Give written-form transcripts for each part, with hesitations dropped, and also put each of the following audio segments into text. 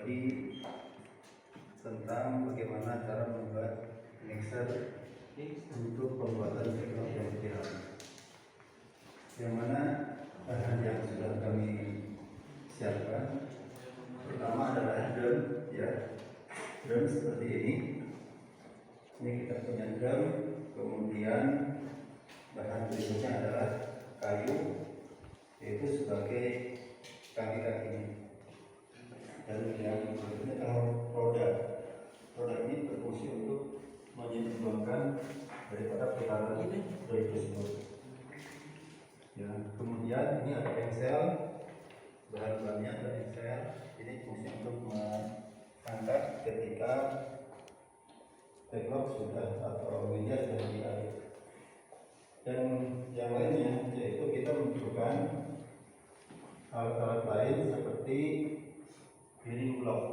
lagi tentang bagaimana cara membuat mixer untuk pembuatan teknologi pemutihan, yang mana bahan yang sudah kami siapkan pertama adalah drum, ya, drum seperti ini. Ini kita punya drum. Kemudian bahan berikutnya adalah kayu, yaitu sebagai kaki-kakinya. Dan yang berikutnya adalah roda. Roda ini berfungsi untuk menyeimbangkan daripada putaran dari tersebut. Ya, kemudian ini ada engsel, bahan-bahannya ada engsel. Ini fungsi untuk mengangkat ketika backlog sudah atau media sudah di air. Dan yang lainnya yaitu kita membutuhkan alat-alat lain seperti bearing block.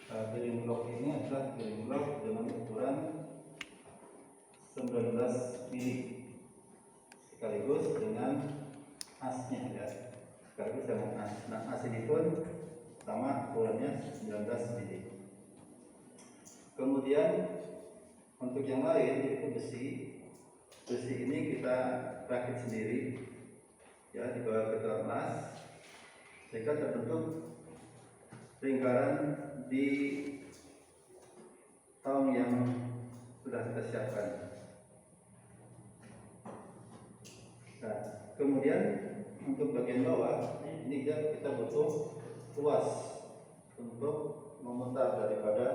Bearing block ini adalah bearing block dengan ukuran 19 mili sekaligus dengan asnya, ya, sekaligus dengan as. Nah, as ini pun sama ukurannya 19 mili. Kemudian untuk yang lain yaitu besi. Besi ini kita rakit sendiri, ya, di bawah ketul emas sehingga terbentuk lingkaran di tong yang sudah kita siapkan. Nah, kemudian untuk bagian bawah ini kita butuh tuas untuk memutar daripada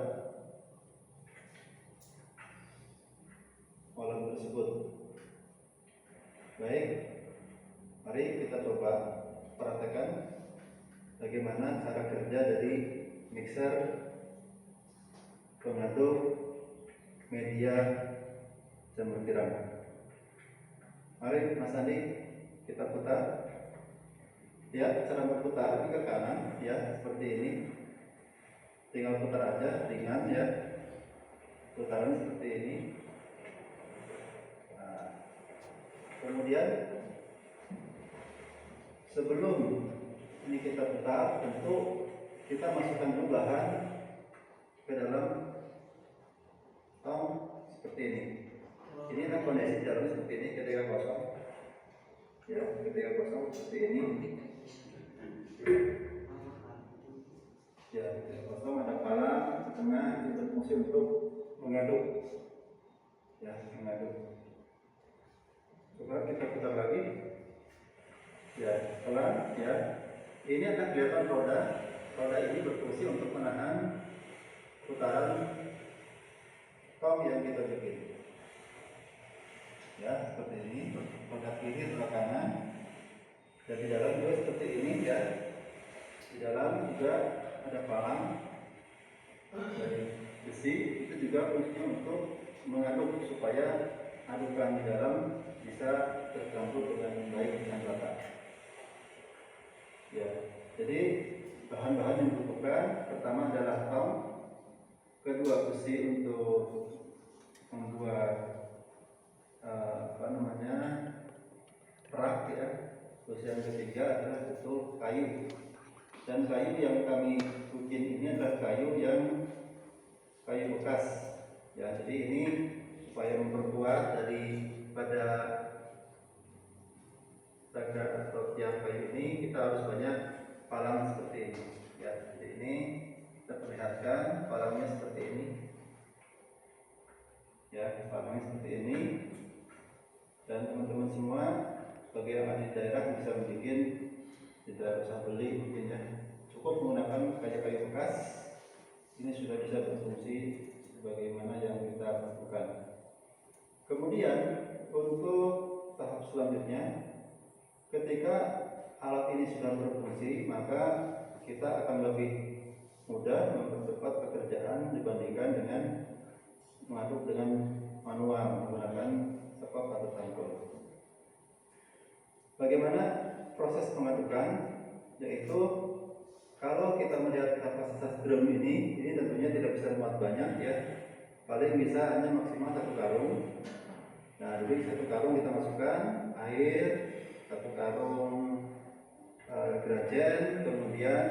kolom tersebut. Baik, mari kita coba praktekkan bagaimana cara kerja dari mixer pengaduk media jamur tiram. Mari Mas Andi, kita putar. Ya, cara berputar ini ke kanan, ya, seperti ini. Tinggal putar aja, ringan, ya. Putaran seperti ini. Nah, kemudian sebelum ini kita putar, tentu kita masukkan dulu bahan ke dalam tong seperti ini. Ini adalah kondisi di dalamnya seperti ini ketika kosong. Ya, ketika kosong seperti ini. Ya, ketika kosong ada palang di tengah, itu berfungsi untuk mengaduk. Ya, mengaduk. Coba kita putar lagi. Ya, pelan, ya. Ini akan kelihatan roda. Roda ini berfungsi untuk menahan putaran tong yang kita bikin. Ya, seperti ini. Roda kiri, roda kanan. Dan di dalam juga seperti ini, ya. Di dalam juga ada palang dari besi. Itu juga fungsinya untuk mengaduk supaya adukan di dalam bisa tercampur dengan baik dengan rata. Ya, jadi bahan-bahan yang dibutuhkan pertama adalah tong, kedua besi untuk membuat perak, ya. Terus yang ketiga adalah betul kayu. Dan kayu yang kami bikin ini adalah kayu bekas. Ya, jadi ini supaya memperkuat daripada tagar atau tiang kayu ini kita harus banyak palang seperti ini. Ya, jadi ini kita perlihatkan palangnya seperti ini. Ya, palangnya seperti ini. Dan teman-teman semua sebagai yang ada di daerah bisa bikin, tidak usah beli mungkin, ya. Cukup menggunakan kayu-kayu bekas. Ini sudah bisa berfungsi sebagaimana yang kita lakukan. Kemudian untuk tahap selanjutnya, ketika alat ini sudah berfungsi, maka kita akan lebih mudah mempercepat pekerjaan dibandingkan dengan mengaduk dengan manual menggunakan sekop atau tangkul. Bagaimana proses pengadukan? Yaitu kalau kita melihat kapasitas drum ini tentunya tidak bisa muat banyak, ya. Paling bisa hanya maksimal 1 karung. Nah, jadi 1 karung kita masukkan air, 1 karung grajen, kemudian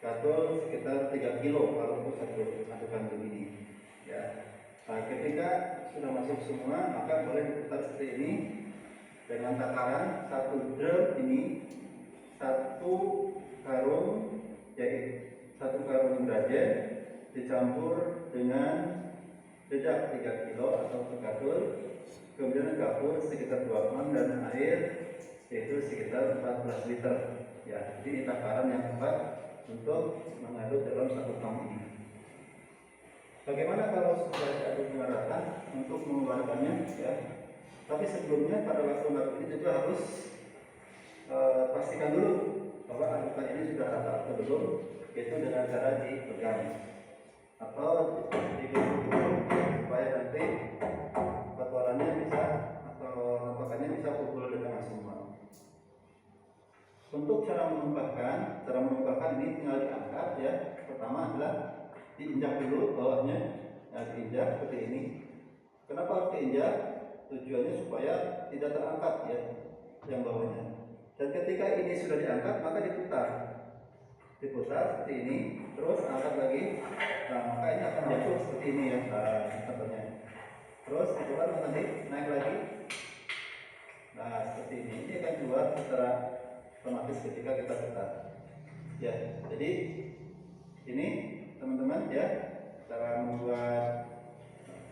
Katul sekitar 3 kilo kalau untuk satu kandung ini. Ya. Nah, ketika sudah masuk semua, maka boleh diputar seperti ini dengan takaran 1 drum ini 1 karung, yaitu 1 karung drajen dicampur dengan dedak 3 kilo atau katul, kemudian gabur sekitar 2 on dan air yaitu sekitar 14 liter. Ya, jadi takaran yang tepat untuk mengaduk dalam 1 tong ini. Bagaimana kalau sudah diaduk dengan rata untuk mengeluarkannya? Ya. Tapi sebelumnya pada waktu mengaduk ini juga harus pastikan dulu bahwa adukan ini sudah rata atau belum, yaitu dengan cara dipegang atau digulung supaya nanti kotorannya bisa atau nampakannya bisa kumpul dengan semua. Untuk cara menumpahkan ini tinggal diangkat ya. Pertama adalah diinjak dulu bawahnya, nah, diinjak seperti ini. Kenapa harus diinjak? Tujuannya supaya tidak terangkat ya yang bawahnya. Dan ketika ini sudah diangkat maka diputar seperti ini, terus angkat lagi. Nah, maka ini akan jatuh seperti ini ya contohnya. Terus diputar nanti naik lagi. Nah, seperti ini. Ini akan keluar secara otomatis ketika kita putar. Ya, jadi ini teman-teman ya cara membuat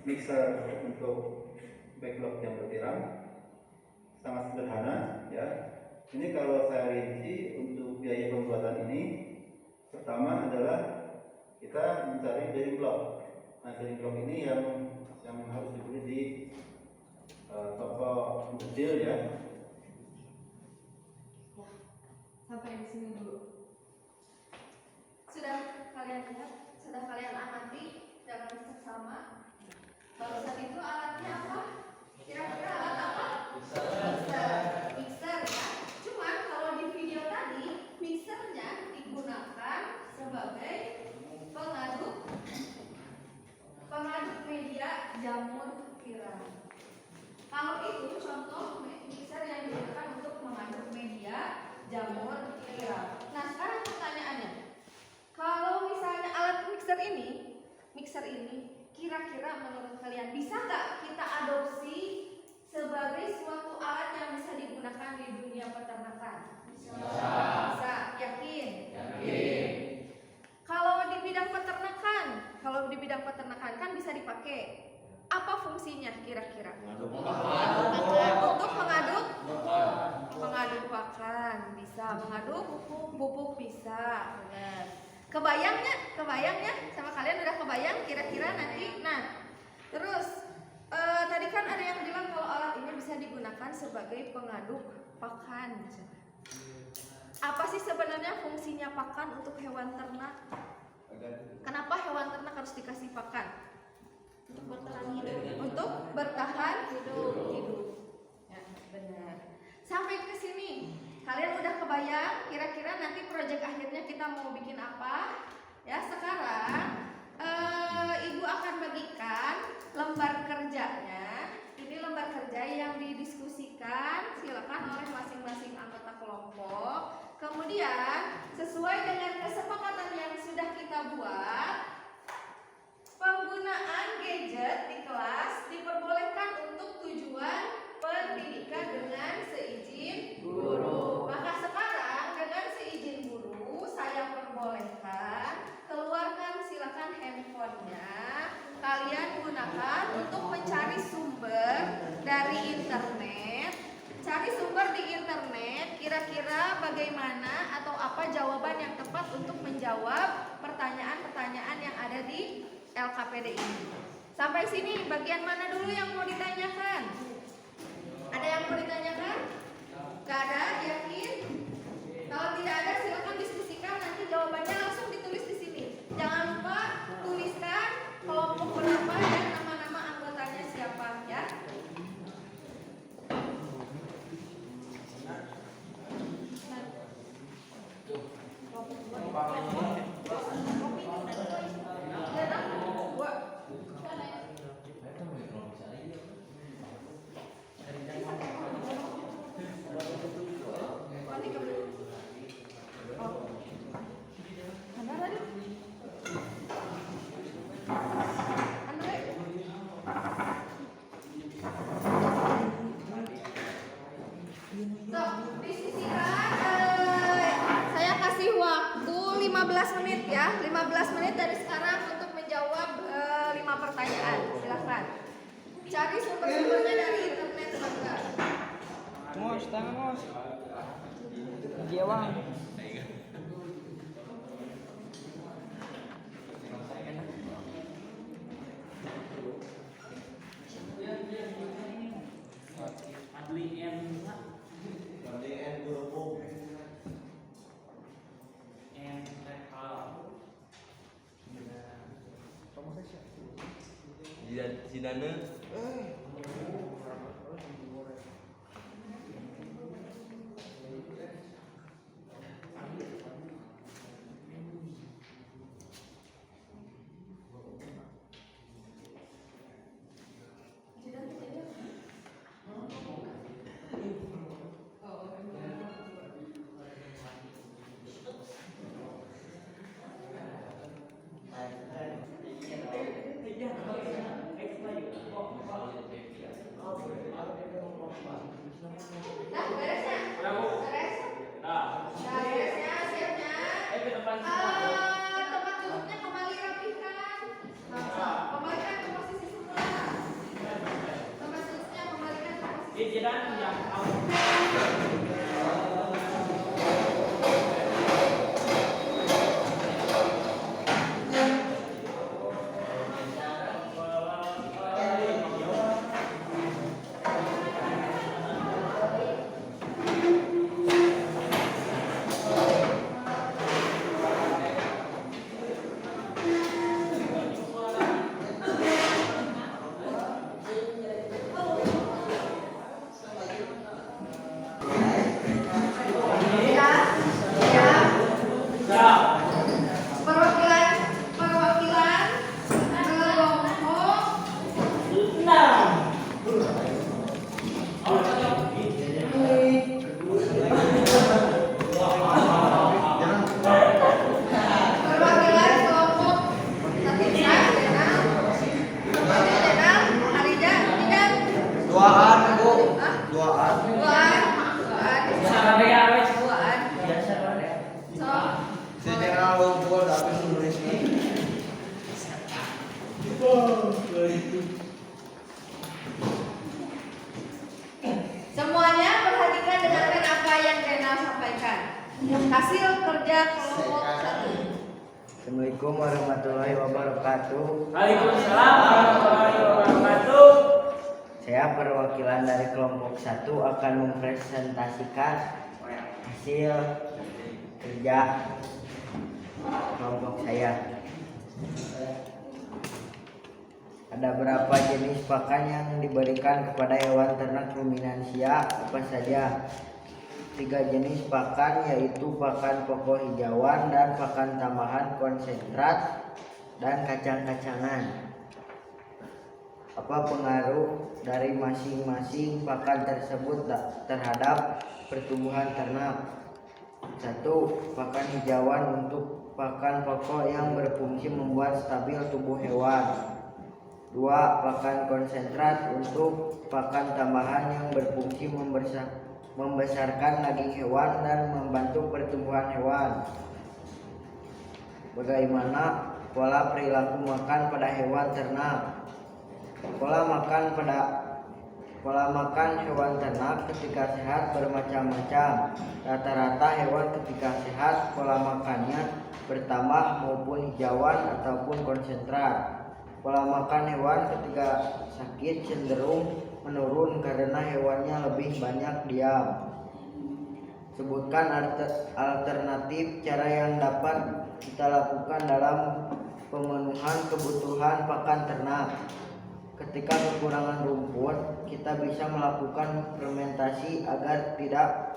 mixer untuk backlog yang bertiram sangat sederhana ya. Ini kalau saya rinci untuk biaya pembuatan ini, pertama adalah kita mencari bearing block. Nah, bearing block ini yang harus dibeli di toko kecil ya. Sampai di sini dulu. Sudah kalian lihat, sudah kalian amati dengan seksama. Barusan itu alatnya apa? Kira-kira alat apa? Mixer ya. Cuman kalau di video tadi mixernya digunakan sebagai pengaduk media jamur tiram. Kalau itu contoh mixer yang digunakan untuk mengaduk media jamur tiram. Nah, sekarang pertanyaannya, kalau misalnya alat mixer ini kira-kira menurut kalian bisa nggak kita adopsi sebagai suatu alat yang bisa digunakan di dunia peternakan? Bisa. Yakin? Kalau di bidang peternakan kan bisa dipakai. Apa fungsinya kira-kira? Untuk mengaduk pakan, bisa mengaduk pupuk bisa. Benar. Kebayangnya sama kalian udah kebayang kira-kira nanti. Nah, terus tadi kan ada yang bilang kalau alat ini bisa digunakan sebagai pengaduk pakan. Apa sih sebenarnya fungsinya pakan untuk hewan ternak? Kenapa hewan ternak harus dikasih pakan? Untuk bertahan hidup. Ya, benar. Sampai ke sini, kalian udah kebayang kira-kira nanti proyek akhirnya kita mau bikin apa? Ya, sekarang Ibu akan bagikan lembar kerjanya. Ini lembar kerja yang didiskusikan, silakan oleh masing-masing anggota kelompok. Kemudian, sesuai dengan kesepakatan yang sudah kita buat, penggunaan gadget di kelas diperbolehkan untuk tujuan pendidikan dengan seizin guru. Maka sekarang dengan seizin guru saya perbolehkan keluarkan silakan handphonenya. Kalian gunakan untuk mencari sumber dari internet. Cari sumber di internet, kira-kira bagaimana atau apa jawaban yang tepat untuk menjawab pertanyaan-pertanyaan yang ada di LKPD ini. Sampai sini bagian mana dulu yang mau ditanyakan? Ada yang mau ditanyakan? Gak ada? Yakin? Kalau tidak ada silakan diskusikan, nanti jawabannya langsung ditulis di sini. Jangan lupa tuliskan kelompok berapa dan nama-nama anggotanya siapa ya. 15 menit ya, 15 menit dari sekarang untuk menjawab 5 pertanyaan. Silakan. Cari sumber-sumbernya dari internet saja. Mos, tangan mos. Jawang. Zidane. Nah, beresnya? Beres? Nah, beresnya, siapnya. Tempat duduknya kembali rapikan. Kembalikan ke posisi semula. Tempat duduknya kembalikan ke posisi semula. Perwakilan kelompok perwakilan kelompok Satisa, Denal, Arija, tidak? Duaan, Bu. Hah? Duaan. Duaan. So, Sejarah lumpur tapi nulisnya. semuanya perhatikan, dengarkan apa yang Renal sampaikan. Hasil kerja kelompok 1. Assalamualaikum warahmatullahi wabarakatuh. Waalaikumsalam warahmatullahi wabarakatuh. Saya perwakilan dari kelompok 1 akan mempresentasikan hasil kerja kelompok saya. Ada berapa jenis pakan yang diberikan kepada hewan ternak ruminansia? Apa saja? 3 jenis pakan, yaitu pakan pokok hijauan dan pakan tambahan konsentrat dan kacang-kacangan. Apa pengaruh dari masing-masing pakan tersebut terhadap pertumbuhan ternak? 1. Pakan hijauan untuk pakan pokok yang berfungsi membuat stabil tubuh hewan. 2. Pakan konsentrat untuk pakan tambahan yang berfungsi membesarkan daging hewan dan membantu pertumbuhan hewan. Bagaimana pola perilaku makan pada hewan ternak? Pola makan hewan ternak ketika sehat bermacam-macam. Rata-rata hewan ketika sehat pola makannya bertambah maupun hijauan ataupun konsentrat. Pola makan hewan ketika sakit cenderung menurun karena hewannya lebih banyak diam. Sebutkan alternatif cara yang dapat kita lakukan dalam pemenuhan kebutuhan pakan ternak. Ketika kekurangan rumput, kita bisa melakukan fermentasi agar tidak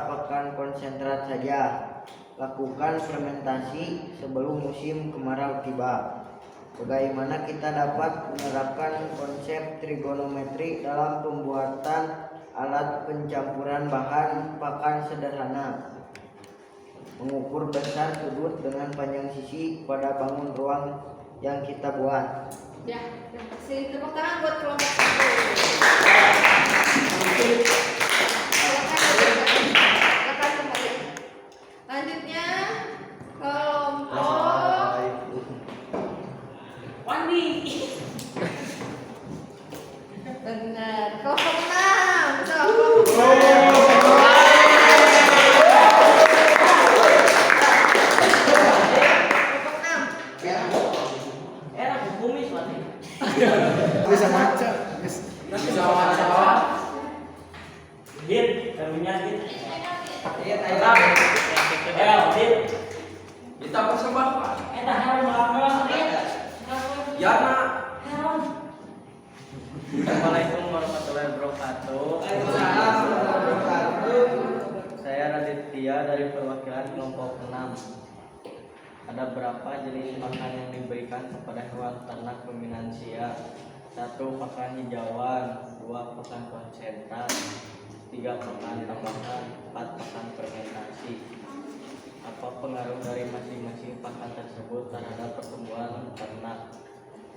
pakan konsentrat saja. Lakukan fermentasi sebelum musim kemarau tiba. Bagaimana kita dapat menerapkan konsep trigonometri dalam pembuatan alat pencampuran bahan pakan sederhana? Mengukur besar sudut dengan panjang sisi pada bangun ruang yang kita buat. Ya, terima kasih. Tepuk tangan buat kelompok 1. Silakan kembali. Lanjutnya Bisa maca. Dit, terminnya dit. Iya, Dit. Kita persembah Pak. Eta helm belakang. Ya nak. Assalamualaikum warahmatullahi wabarakatuh. Saya Raditya dari perwakilan kelompok 6. Ada berapa jenis pakan yang diberikan kepada hewan ternak ruminansia? 1. Pakan hijauan, 2. Pakan konsentrat, 3. Pakan tambahan, 4. Pakan fermentasi. Apa pengaruh dari masing-masing pakan tersebut terhadap pertumbuhan ternak?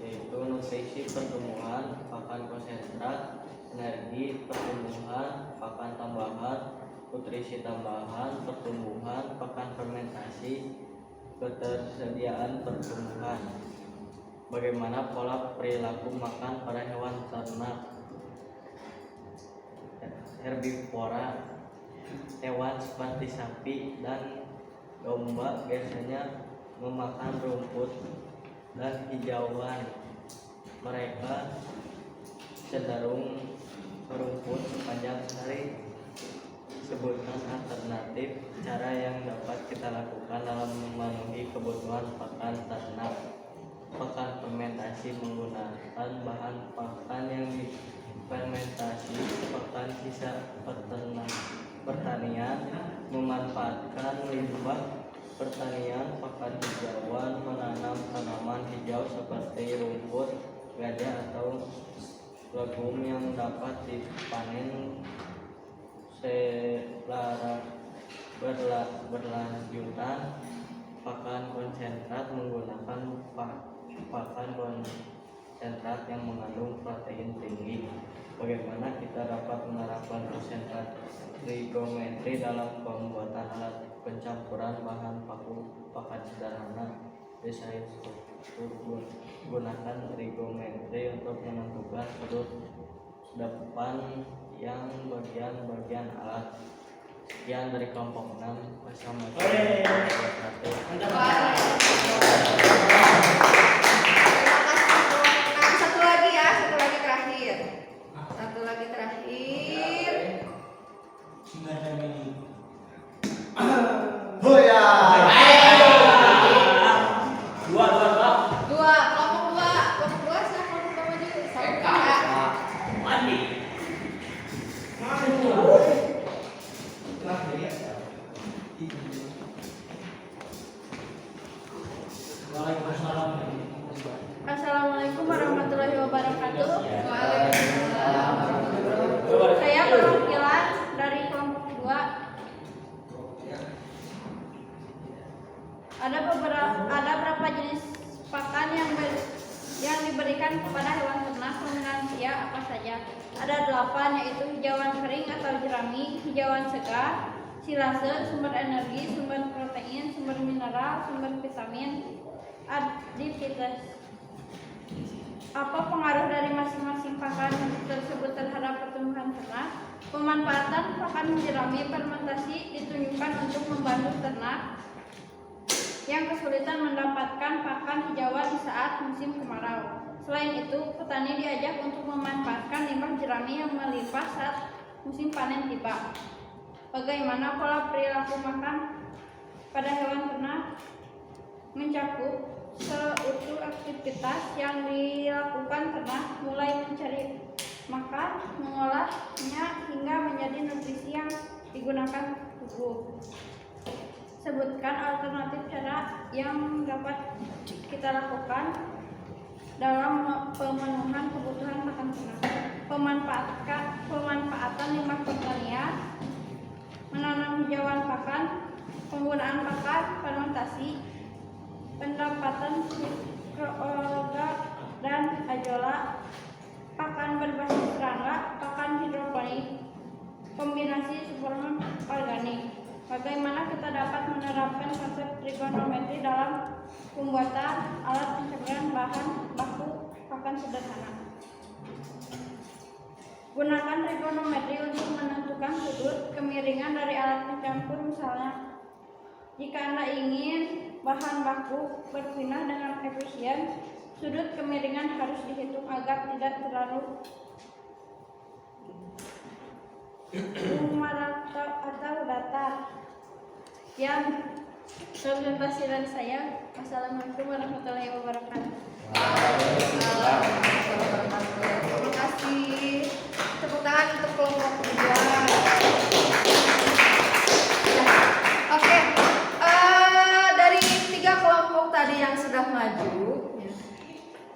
Yaitu nutrisi pertumbuhan, pakan konsentrat, energi pertumbuhan, pakan tambahan, nutrisi tambahan, pertumbuhan, pakan fermentasi, ketersediaan pertumbuhan. Bagaimana pola perilaku makan pada hewan ternak? Herbivora, hewan seperti sapi dan domba biasanya memakan rumput dan hijauan. Mereka cenderung merumput sepanjang hari. Sebutkan alternatif cara yang dapat kita lakukan dalam memenuhi kebutuhan pakan ternak. Pakan fermentasi menggunakan bahan pakan yang difermentasi. Pakan sisa pertanian memanfaatkan limbah pertanian. Pakan hijauan menanam tanaman hijau seperti rumput, gajah atau legum yang dapat dipanen secara berlanjutan. Pakan konsentrat menggunakan pakan konsentrat yang mengandung protein tinggi. Bagaimana kita dapat menerapkan konsentrat trigonometri dalam pembuatan alat pencampuran bahan baku pakan sederhana? Desain struktur. Gunakan trigonometri untuk menentukan sudut depan yang bagian-bagian alat. Sekian dari kelompok 6. Wassalamualaikum warahmatullahi wabarakatuh. Satu lagi ya, satu lagi terakhir. Hoya. Dua. Dua, kelompok dua siapa pertama dulu? Saya. Mandi. Assalamualaikum warahmatullahi wabarakatuh. Saya perwakilan dari kelompok 2. Ada berapa jenis pakan yang diberikan kepada hewan ternak ruminansia apa saja? Ada 8, yaitu hijauan kering atau jerami, hijauan segar, silase, sumber energi, sumber protein, sumber mineral, sumber vitamin, adipitas. Apa pengaruh dari masing-masing pakan tersebut terhadap pertumbuhan ternak? Pemanfaatan pakan jerami fermentasi ditunjukkan untuk membantu ternak yang kesulitan mendapatkan pakan hijauan di saat musim kemarau. Selain itu, petani diajak untuk memanfaatkan limbah jerami yang melimpah saat musim panen tiba. Bagaimana pola perilaku makan pada hewan ternak? Mencakup seutuh aktivitas yang dilakukan ternak, mulai mencari makan, mengolahnya, hingga menjadi nutrisi yang digunakan tubuh. Sebutkan alternatif cara yang dapat kita lakukan dalam pemenuhan kebutuhan pakan ternak. Pemanfaatan limbah pertanian, menanam hijauan pakan, penggunaan pakan fermentasi, pendapatan mikroalga dan azola, pakan berbasis serangga, pakan hidroponik, kombinasi suplemen organik. Bagaimana kita dapat menerapkan konsep trigonometri dalam pembuatan alat pencampuran bahan baku pakan sederhana? Gunakan trigonometri untuk menentukan sudut kemiringan dari alat pencampur. Misalnya, jika Anda ingin bahan baku berpindah dengan efisien, sudut kemiringan harus dihitung tidak terlalu merata atau datar. Yang presentasian saya. Wassalamualaikum warahmatullahi wabarakatuh. Terima kasih. Tepuk tangan untuk kelompok kedua. Oke, dari 3 kelompok tadi yang sudah maju,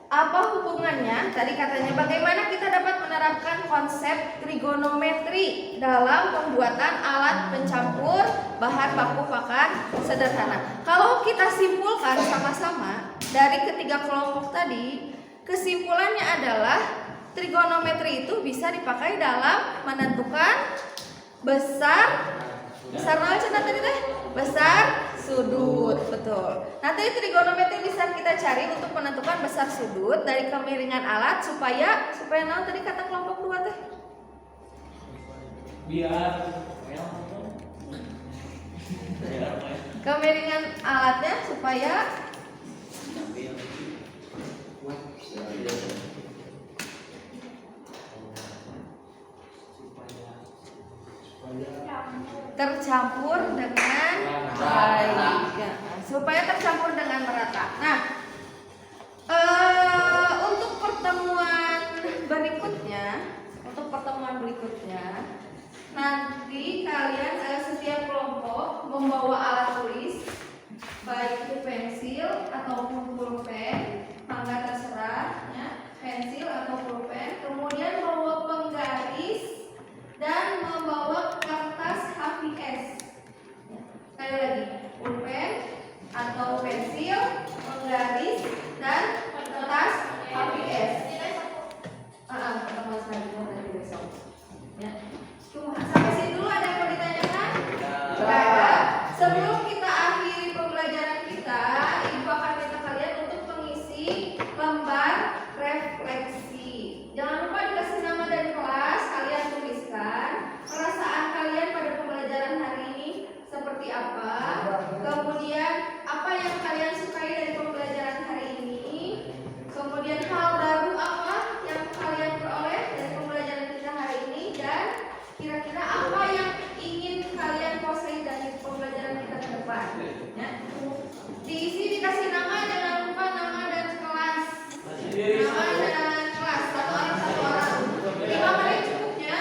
apa hubungannya? Tadi katanya bagaimana kita dapat menerapkan konsep trigonometri dalam pembuatan alat pencampur bahan baku pakan sederhana. Kalau kita simpulkan sama-sama dari ketiga kelompok tadi, kesimpulannya adalah trigonometri itu bisa dipakai dalam menentukan besar naon cenah tadi teh? Besar sudut, betul. Nanti trigonometri bisa kita cari untuk menentukan besar sudut dari kemiringan alat supaya naon tadi kata kelompok 2 teh? Biar Kemiringan alatnya supaya tercampur dengan baik, supaya tercampur dengan merata. Nah, untuk pertemuan berikutnya, nanti kalian setiap kelompok membawa alat tulis, baik itu pensil ataupun pulpen, mangga terserah, ya, pensil atau pulpen. Kemudian bawa penggaris dan membawa kertas HVS. Sekali lagi, pulpen atau pensil, penggaris dan kertas HVS. Pertemuan selanjutnya nanti besok. Ya. Cuma sampai sini dulu ada yang mau ditanyakan? Tidak. Sebelum kita akhiri pembelajaran kita, Ibu akan minta kalian untuk mengisi lembar refleksi. Jangan lupa dikasih nama dan kelas, kalian tuliskan perasaan kalian pada pembelajaran hari ini seperti apa. Kemudian apa yang kalian sukai dari pembelajaran hari ini. Kemudian hal baru apa yang kalian peroleh dari pembelajaran kita hari ini. Dan kira-kira apa yang ingin kalian kuasai dari pembelajaran kita ke depan, ya. Diisi, dikasih nama, jangan lupa nama dan kelas. Nama dan kelas, satu orang. 5 menit cukupnya.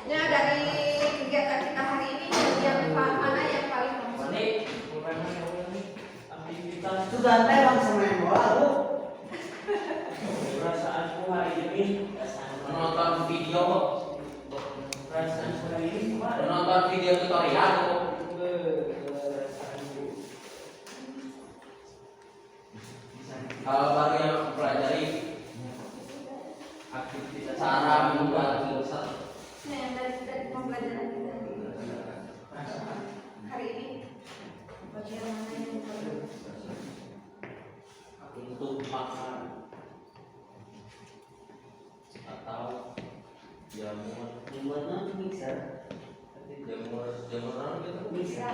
Ya, dari kegiatan kita hari ini yang mana yang paling penting? Sudah tembak sama bola, Bu. perasaanku hari ini Menonton video, perasaanku hari ini menonton video tutorial. Hal baru yang aku pelajari, aktivitas cara membuat tulisan. Nah, yang dari pembelajaran kita hari ini bagian mana yang paling Untuk makan atau jamur, jamur orang gitu. bisa?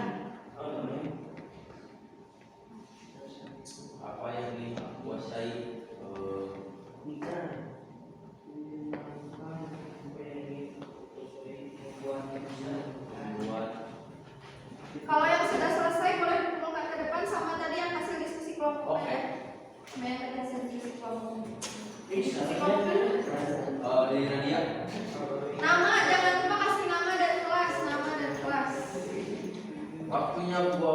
Apa yang dikuasai membuat. Kalau yang sudah selesai boleh dikumpulkan ke depan sama tadi yang hasil diskusi kelompok. Oke. Ya. Yang tadi hasil diskusi kelompok. bisa Diskusi kelompok dulu. Di Nadia. Nama jangan punya buah